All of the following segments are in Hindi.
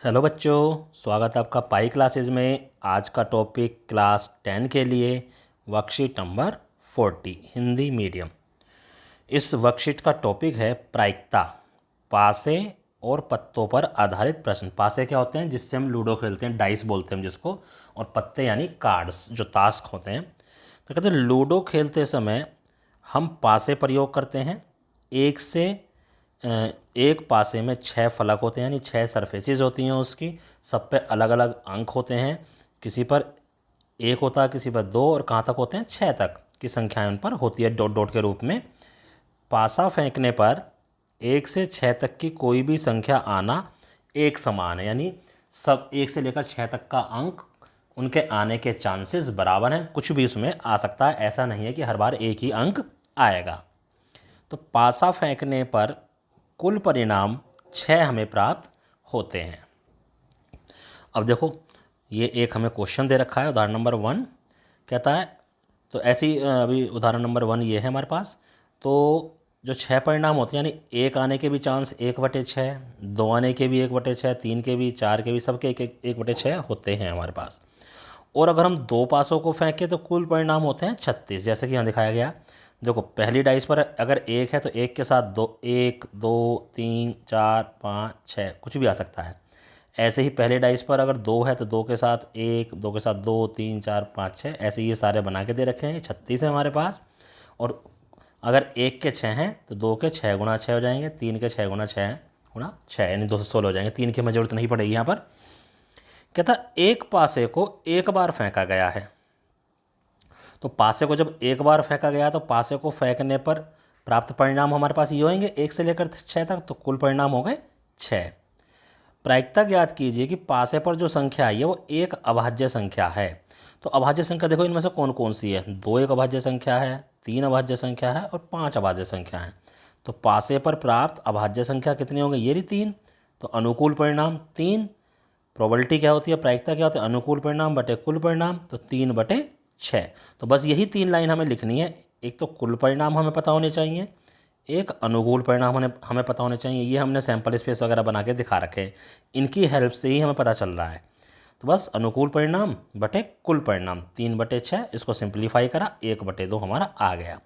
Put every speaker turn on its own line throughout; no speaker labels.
हेलो बच्चों, स्वागत है आपका पाई क्लासेस में। आज का टॉपिक क्लास 10 के लिए वर्कशीट नंबर 40 हिंदी मीडियम। इस वर्कशीट का टॉपिक है प्रायिकता, पासे और पत्तों पर आधारित प्रश्न। पासे क्या होते हैं? जिससे हम लूडो खेलते हैं, डाइस बोलते हैं हम जिसको, और पत्ते यानी कार्ड्स जो ताश होते हैं। तो कहते हैं लूडो खेलते समय हम पासे प्रयोग करते हैं। एक से एक पासे में 6 फलक होते हैं, यानी 6 सरफेसेस होती हैं उसकी। सब पे अलग अलग अंक होते हैं। किसी पर एक होता है, किसी पर दो, और कहाँ तक होते हैं? 6 तक की संख्याएं उन पर होती है डॉट डॉट के रूप में। पासा फेंकने पर 1 से 6 तक की कोई भी संख्या आना एक समान है, यानी सब 1 से लेकर 6 तक का अंक उनके आने के चांसेस बराबर हैं। कुछ भी उसमें आ सकता है, ऐसा नहीं है कि हर बार एक ही अंक आएगा। तो पासा फेंकने पर कुल परिणाम 6 हमें प्राप्त होते हैं। अब देखो, ये एक हमें क्वेश्चन दे रखा है, उदाहरण नंबर 1 कहता है। तो ऐसी अभी उदाहरण नंबर 1 ये है हमारे पास। तो जो 6 परिणाम होते हैं, यानी एक आने के भी चांस 1/6, दो आने के भी 1/6, तीन के भी, चार के भी, सबके 1/6 होते हैं हमारे पास। और अगर हम दो पासों को फेंकें तो कुल परिणाम होते हैं 36, जैसे कि यहाँ दिखाया गया। देखो, पहली डाइस पर अगर एक है तो एक के साथ दो, 1 2 3 4 5 6 कुछ भी आ सकता है। ऐसे ही पहले डाइस पर अगर दो है तो दो के साथ एक, दो के साथ दो, 3 4 5 6, ऐसे ये सारे बना के दे रखे हैं। 36 है हमारे पास। और अगर एक के 6 हैं तो दो के 6 गुना 6 हो जाएंगे, तीन के 6 गुना 6 गुना 6, यानी 216 हो जाएंगे। तीन की हमें जरूरत नहीं पड़ेगी यहाँ पर। कहता एक पासे को एक बार फेंका गया है। तो पासे को जब एक बार फेंका गया तो पासे को फेंकने पर प्राप्त परिणाम हमारे पास ये होंगे 1 से लेकर 6 तक। तो कुल परिणाम हो गए 6। प्रायिकता ज्ञात कीजिए कि पासे पर जो संख्या आई है वो एक अभाज्य संख्या है। तो अभाज्य संख्या देखो, इनमें से कौन कौन सी है? 2 एक अभाज्य संख्या है, 3 अभाज्य संख्या है, और 5 अभाज्य संख्या है। तो पासे पर प्राप्त अभाज्य संख्या कितनी होंगी? ये रही 3। तो अनुकूल परिणाम 3। प्रोबेबिलिटी क्या होती है, प्रायिकता क्या होती है? अनुकूल परिणाम बटे कुल परिणाम, तो 3/6। तो बस यही 3 लाइन हमें लिखनी है। एक तो कुल परिणाम हमें पता होने चाहिए, एक अनुकूल परिणाम हमें पता होने चाहिए। ये हमने सैंपल स्पेस वगैरह बना के दिखा रखे हैं, इनकी हेल्प से ही हमें पता चल रहा है। तो बस अनुकूल परिणाम बटे कुल परिणाम 3/6, इसको सिंप्लीफाई करा, 1/2 हमारा आ गया।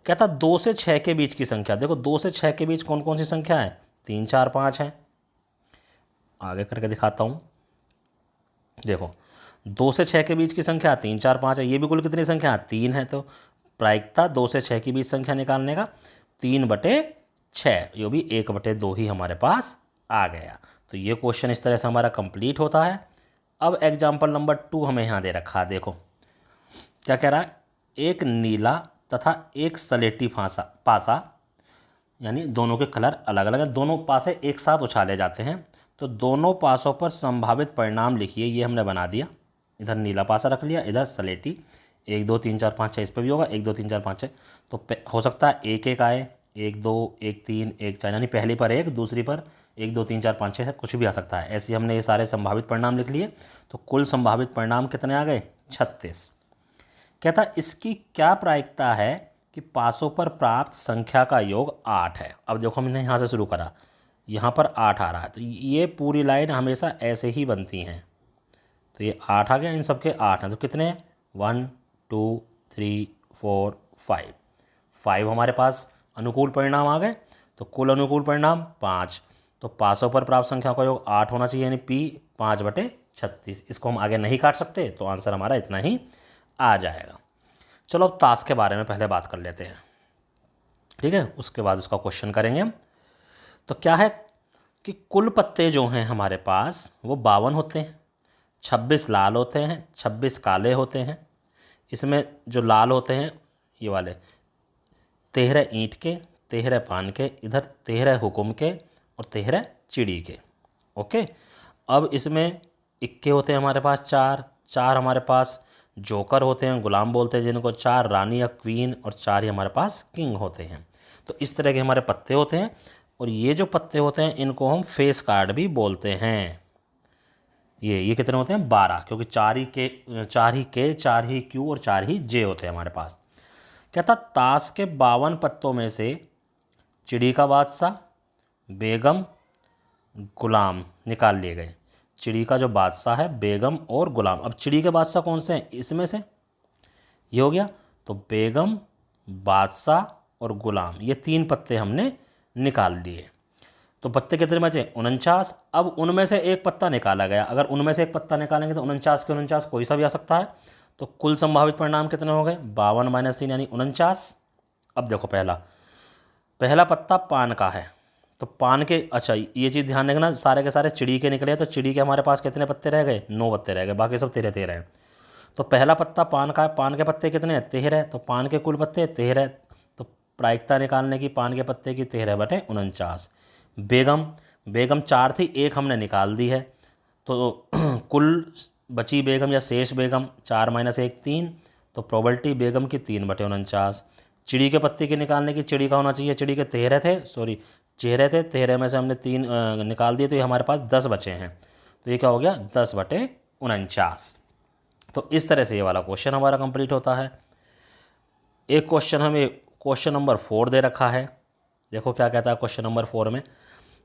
कहता 2 से 6 के बीच की संख्या। देखो, 2 से 6 के बीच कौन कौन सी संख्या है? 3 4 5 है। आगे करके दिखाता हूँ। देखो, 2 से 6 के बीच की संख्या 3 4 5 है। ये भी कुल कितनी संख्या? 3 है। तो प्रायिकता 2 से 6 के बीच संख्या निकालने का 3/6, ये भी 1/2 ही हमारे पास आ गया। तो ये क्वेश्चन इस तरह से हमारा कंप्लीट होता है। अब एग्जाम्पल नंबर 2 हमें यहाँ दे रखा है। देखो क्या कह रहा है। एक नीला तथा एक सलेटी पासा, यानी दोनों के कलर अलग अलग हैं, दोनों पासे एक साथ उछाले जाते हैं। तो दोनों पासों पर संभावित परिणाम लिखिए। ये हमने बना दिया। इधर नीला पासा रख लिया, इधर सलेटी। 1 2 3 4 5 6, इस पर भी होगा 1 2 3 4 5 6। तो हो सकता है एक एक आए, 1 2 1 3 1 4, यानी पहली पर एक, दूसरी पर 1 2 3 4 5 6 से कुछ भी आ सकता है। ऐसे हमने ये सारे संभावित परिणाम लिख लिए। तो कुल संभावित परिणाम कितने आ गए? 36। कहता इसकी क्या प्रायिकता है कि पासों पर प्राप्त संख्या का योग 8 है। अब देखो, हमने यहाँ से शुरू करा, यहाँ पर 8 आ रहा है, तो ये पूरी लाइन हमेशा ऐसे ही बनती हैं। तो ये 8 आ गया, इन सबके 8 हैं। तो कितने? 1 2 3 4 5। 5 हमारे पास अनुकूल परिणाम आ गए। तो कुल अनुकूल परिणाम 5। तो पासों पर प्राप्त संख्या का योग 8 होना चाहिए, यानी P 5/36। इसको हम आगे नहीं काट सकते, तो आंसर हमारा इतना ही आ जाएगा। चलो अब ताश के बारे में पहले बात कर लेते हैं, ठीक है? उसके बाद उसका क्वेश्चन करेंगे हम। तो क्या है कि कुल पत्ते जो हैं हमारे पास वो 52 होते हैं। 26 लाल होते हैं, 26 काले होते हैं। इसमें जो लाल होते हैं ये वाले 13 ईंट के, 13 पान के, इधर 13 हुकुम के, और 13 चिड़ी के। ओके। अब इसमें इक्के होते हैं हमारे पास 4, 4 हमारे पास जोकर होते हैं, गुलाम बोलते हैं जिनको, 4 रानी या क्वीन, और 4 ही हमारे पास किंग होते हैं। तो इस तरह के हमारे पत्ते होते हैं। और ये जो पत्ते होते हैं इनको हम फेस कार्ड भी बोलते हैं। ये कितने होते हैं? 12, क्योंकि 4 ही के, 4 ही के, 4 ही क्यू, और 4 ही जे होते हैं हमारे पास। कहता ताश के 52 पत्तों में से चिड़ी का बादशाह, बेगम, गुलाम निकाल लिए गए। चिड़ी का जो बादशाह है बेगम और गुलाम। अब चिड़ी के बादशाह कौन से हैं, इसमें से ये हो गया, तो बेगम, बादशाह और गुलाम, ये 3 पत्ते हमने निकाल लिए। तो पत्ते कितने बचे, 49। अब उनमें से एक पत्ता निकाला गया, अगर उनमें से एक पत्ता निकालेंगे तो 49 के 49 कोई सा भी आ सकता है। तो कुल संभावित परिणाम कितने हो गए, 52 - 3 यानी 49। अब देखो पहला पत्ता पान का है, तो पान के, अच्छा ये चीज़ ध्यान रखना, सारे के सारे चिड़ी के निकले, तो चिड़ी के हमारे पास कितने पत्ते रह गए, 9 पत्ते रह गए, बाकी सब 13 हैं। तो पहला पत्ता पान का है, पान के पत्ते कितने हैं, 13, तो पान के कुल पत्ते 13। तो प्रायिकता निकालने की पान के पत्ते की 13/49। बेगम 4 थी, एक हमने निकाल दी है, तो कुल बची बेगम या शेष बेगम 4 - 1 3, तो प्रोबेबिलिटी बेगम की 3/49। चिड़ी के पत्ते के निकालने की, चिड़ी का होना चाहिए, चिड़ी के 13 थे, सॉरी चेहरे थे, 13 में से हमने 3 निकाल दिए, तो ये हमारे पास 10 बचे हैं। तो ये क्या हो गया, 10/49। तो इस तरह से ये वाला क्वेश्चन हमारा कंप्लीट होता है। एक क्वेश्चन हमें क्वेश्चन नंबर 4 दे रखा है। देखो क्या कहता है क्वेश्चन नंबर 4 में,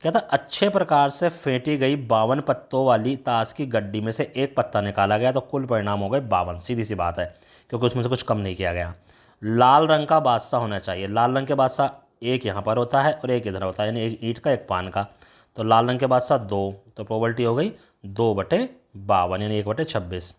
कहता है अच्छे प्रकार से फेंटी गई 52 पत्तों वाली ताश की गड्डी में से एक पत्ता निकाला गया, तो कुल परिणाम हो गए 52। सीधी सी बात है, क्योंकि उसमें से कुछ कम नहीं किया गया। लाल रंग का बादशाह होना चाहिए, लाल रंग के बादशाह एक यहाँ पर होता है और एक इधर होता है, यानी एक ईंट का एक पान का। तो लाल रंग के बादशाह 2, तो प्रोबेबिलिटी हो गई 2/52 यानी 1/26।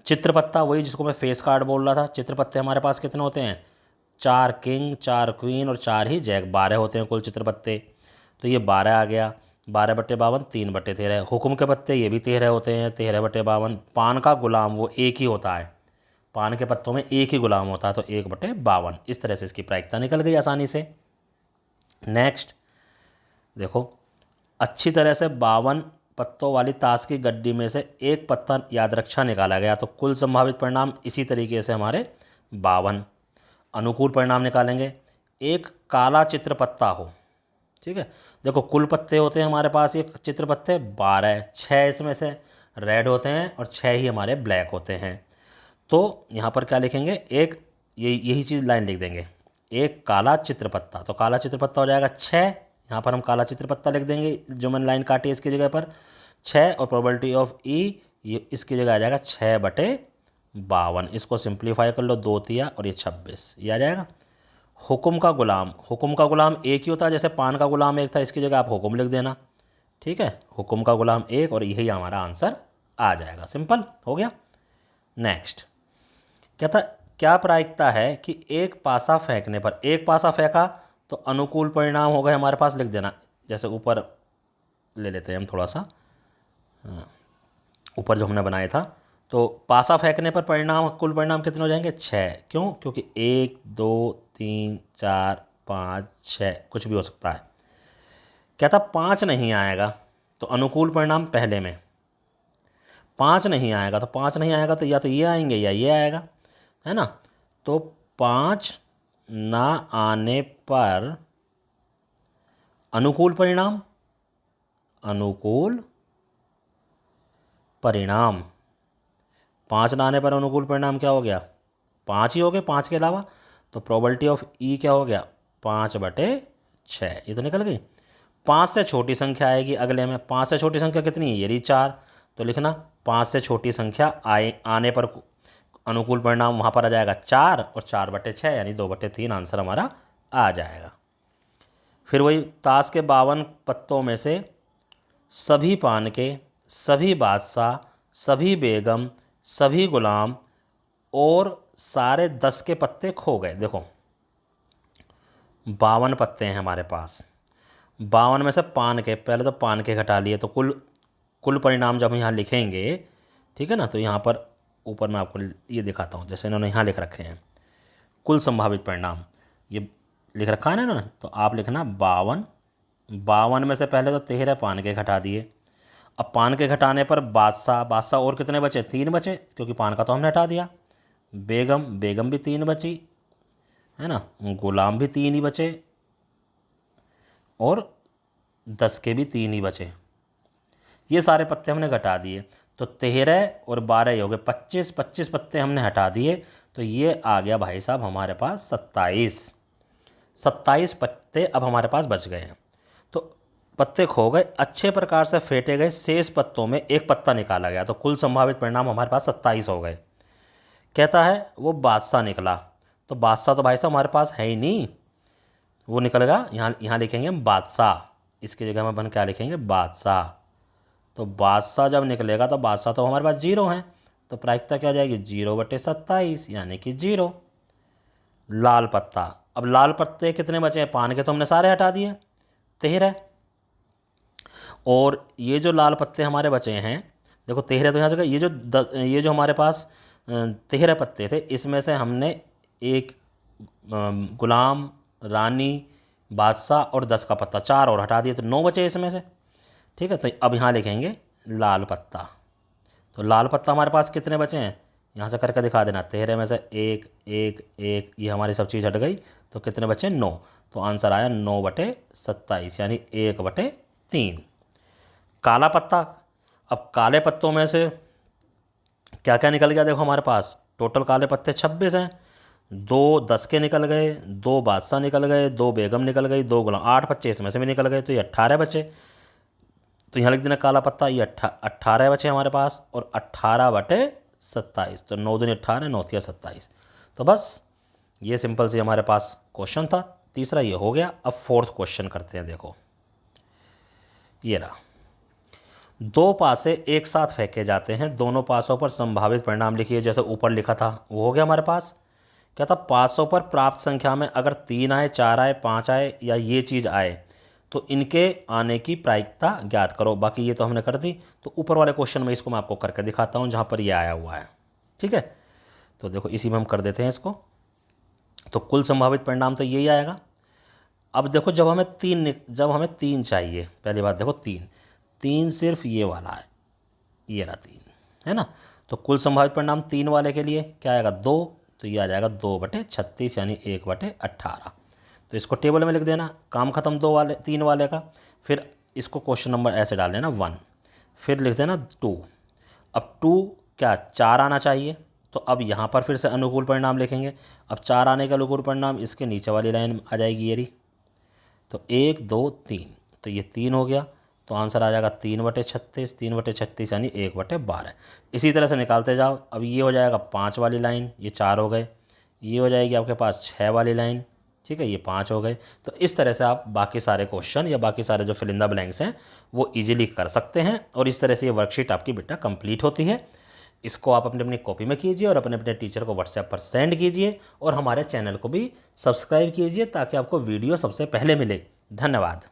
चित्रपत्ता, वही जिसको मैं फेस कार्ड बोल रहा था, चित्रपत्ते हमारे पास कितने होते हैं, 4 किंग, 4 क्वीन और 4 ही जैक, 12 होते हैं कुल चित्रपत्ते। तो ये 12 आ गया, 12/52 3/13। हुक्म के पत्ते ये भी 13 होते हैं, 13/52। पान का गुलाम वो एक ही होता है, पान के पत्तों में एक ही गुलाम होता है, तो 1/52। इस तरह से इसकी प्रायिकता निकल गई आसानी से। नेक्स्ट देखो, अच्छी तरह से 52 पत्तों वाली ताश की गड्डी में से एक पत्ता याद रक्षा निकाला गया, तो कुल संभावित परिणाम इसी तरीके से हमारे 52। अनुकूल परिणाम निकालेंगे, एक काला चित्र पत्ता हो, ठीक है। देखो कुल पत्ते होते हैं हमारे पास, ये चित्र पत्ते 12, 6 इसमें से रेड होते हैं और 6 ही हमारे ब्लैक होते हैं। तो यहाँ पर क्या लिखेंगे, एक यही चीज़ लाइन लिख देंगे, एक काला चित्रपत्ता, तो काला चित्रपत्ता हो जाएगा 6। यहाँ पर हम काला चित्रपत्ता लिख देंगे, जो मैंने लाइन काटी है इसकी जगह पर 6, और प्रोबेबिलिटी ऑफ ई ये इसकी जगह आ जाएगा 6/52। इसको सिंप्लीफाई कर लो, 2 तिया और ये 26, ये आ जाएगा। हुक्म का गुलाम एक ही होता है, जैसे पान का गुलाम एक था, इसकी जगह आप हुक्म लिख देना, ठीक है। हुक्म का गुलाम एक, और यही हमारा आंसर आ जाएगा, सिंपल हो गया। नेक्स्ट कहता क्या प्रायिकता है कि एक पासा फेंकने पर, एक पासा फेंका तो अनुकूल परिणाम हो गए हमारे पास, लिख देना, जैसे ऊपर ले लेते हैं हम थोड़ा सा, ऊपर जो हमने बनाया था, तो पासा फेंकने पर परिणाम, कुल परिणाम कितने हो जाएंगे, 6। क्यों, क्योंकि 1 2 3 4 5 6 कुछ भी हो सकता है। कहता 5 नहीं आएगा, तो अनुकूल परिणाम पहले में, 5 नहीं आएगा, तो 5 नहीं आएगा तो या तो ये आएंगे या ये आएगा, है ना। तो 5 ना आने पर अनुकूल परिणाम, अनुकूल परिणाम 5 ना आने पर अनुकूल परिणाम क्या हो गया, 5 ही हो गए, 5 के अलावा। तो प्रोबेबिलिटी ऑफ ई क्या हो गया, 5/6, ये तो निकल गई। 5 से छोटी संख्या आएगी अगले में, 5 से छोटी संख्या कितनी है, ये 4, तो लिखना 5 से छोटी संख्या आने पर अनुकूल परिणाम वहाँ पर आ जाएगा 4, और 4/6 यानी 2/3 आंसर हमारा आ जाएगा। फिर वही ताश के 52 पत्तों में से सभी पान के, सभी बादशाह, सभी बेगम, सभी गुलाम और सारे 10 के पत्ते खो गए। देखो 52 पत्ते हैं हमारे पास, 52 में से पान के, पहले तो पान के घटा लिए, तो कुल परिणाम जब हम यहाँ लिखेंगे, ठीक है ना, तो यहाँ पर ऊपर मैं आपको ये दिखाता हूँ, जैसे इन्होंने यहाँ लिख रखे हैं कुल संभावित परिणाम, ये लिख रखा है ना इन्होंने, तो आप लिखना 52 में से पहले तो 13 पान के घटा दिए। अब पान के घटाने पर बादशाह और कितने बचे, 3 बचे, क्योंकि पान का तो हमने हटा दिया। बेगम भी 3 बची, है ना, गुलाम भी 3 ही बचे, और 10 के भी 3 ही बचे। ये सारे पत्ते हमने घटा दिए, तो 13 और 12 हो गए 25 पत्ते हमने हटा दिए, तो ये आ गया भाई साहब हमारे पास 27 पत्ते अब हमारे पास बच गए हैं। तो पत्ते खो गए, अच्छे प्रकार से फेंटे गए, शेष पत्तों में एक पत्ता निकाला गया, तो कुल संभावित परिणाम हमारे पास 27 हो गए। कहता है वो बादशाह निकला, तो बादशाह तो भाई साहब हमारे पास है ही नहीं, वो निकल गया, यहाँ यहाँ लिखेंगे हम बादशाह, इसकी जगह में अपन क्या लिखेंगे, बादशाह। तो बादशाह जब निकलेगा तो बादशाह तो हमारे पास 0 हैं, तो प्रायिकता क्या हो जाएगी, 0/27 यानी कि 0। लाल पत्ता, अब लाल पत्ते कितने बचे हैं, पान के तो हमने सारे हटा दिए, 13। और ये जो लाल पत्ते हमारे बचे हैं, देखो 13 तो यहाँ से, ये जो हमारे पास 13 पत्ते थे, इसमें से हमने एक गुलाम, रानी, बादशाह और 10 का पत्ता, 4 और हटा दिए, तो 9 बचे इसमें से। ठीक है, तो अब यहाँ लिखेंगे लाल पत्ता। तो लाल पत्ता हमारे पास कितने बचे हैं, यहाँ से करके दिखा देना, 13 में से 1 1 1, ये हमारी सब चीज़ हट गई, तो कितने बचे, 9। तो आंसर आया 9/27 यानी 1/3। काला पत्ता, अब काले पत्तों में से क्या क्या निकल गया, देखो हमारे पास टोटल काले पत्ते 26 हैं, 2 10 के निकल गए, 2 बादशाह निकल गए, 2 बेगम निकल गई, 2 गुलाम, 8 बच्चे इसमें से भी निकल गए, तो ये 18 बचे। तो यहाँ लिख देना काला पत्ता, ये 18 बचे हमारे पास, और 18/27, तो 9 दूनी 18, 9 तिया 27। तो बस ये सिंपल सी हमारे पास क्वेश्चन था, तीसरा ये हो गया। अब फोर्थ क्वेश्चन करते हैं, देखो ये रहा, 2 पासे एक साथ फेंके जाते हैं, दोनों पासों पर संभावित परिणाम लिखिए, जैसे ऊपर लिखा था वो हो गया हमारे पास। क्या था, पासों पर प्राप्त संख्या में अगर 3 आए, 4 आए, 5 आए या ये चीज़ आए तो इनके आने की प्रायिकता ज्ञात करो। बाकी ये तो हमने कर दी, तो ऊपर वाले क्वेश्चन में इसको मैं आपको करके दिखाता हूँ जहाँ पर ये आया हुआ है। ठीक है, तो देखो इसी में हम कर देते हैं इसको। तो कुल संभावित परिणाम तो यही आएगा। अब देखो जब हमें तीन चाहिए, पहली बात देखो तीन सिर्फ ये वाला है, ये रहा 3 है ना। तो कुल संभावित परिणाम 3 वाले के लिए क्या आएगा, 2, तो ये आ जाएगा 2/36 यानी 1/18। तो इसको टेबल में लिख देना, काम खत्म 3 वाले का। फिर इसको क्वेश्चन नंबर ऐसे डाल देना 1, फिर लिख देना 2। अब 2 क्या 4 आना चाहिए, तो अब यहाँ पर फिर से अनुकूल परिणाम लिखेंगे। अब 4 आने का अनुकूल परिणाम इसके नीचे वाली लाइन आ जाएगी ये रही, तो 1 2 3, तो ये 3 हो गया, तो आंसर आ जाएगा 3/36, 3/36 यानी 1/12। इसी तरह से निकालते जाओ। अब ये हो जाएगा 5 वाली लाइन, ये 4 हो गए, ये हो जाएगी आपके पास 6 वाली लाइन, ठीक है, ये 5 हो गए। तो इस तरह से आप बाकी सारे क्वेश्चन या बाकी सारे जो फिल इन द ब्लैंक्स हैं वो इजीली कर सकते हैं, और इस तरह से ये वर्कशीट आपकी बेटा कंप्लीट होती है। इसको आप अपनी अपनी कॉपी में कीजिए और अपने अपने टीचर को व्हाट्सएप पर सेंड कीजिए, और हमारे चैनल को भी सब्सक्राइब कीजिए ताकि आपको वीडियो सबसे पहले मिले। धन्यवाद।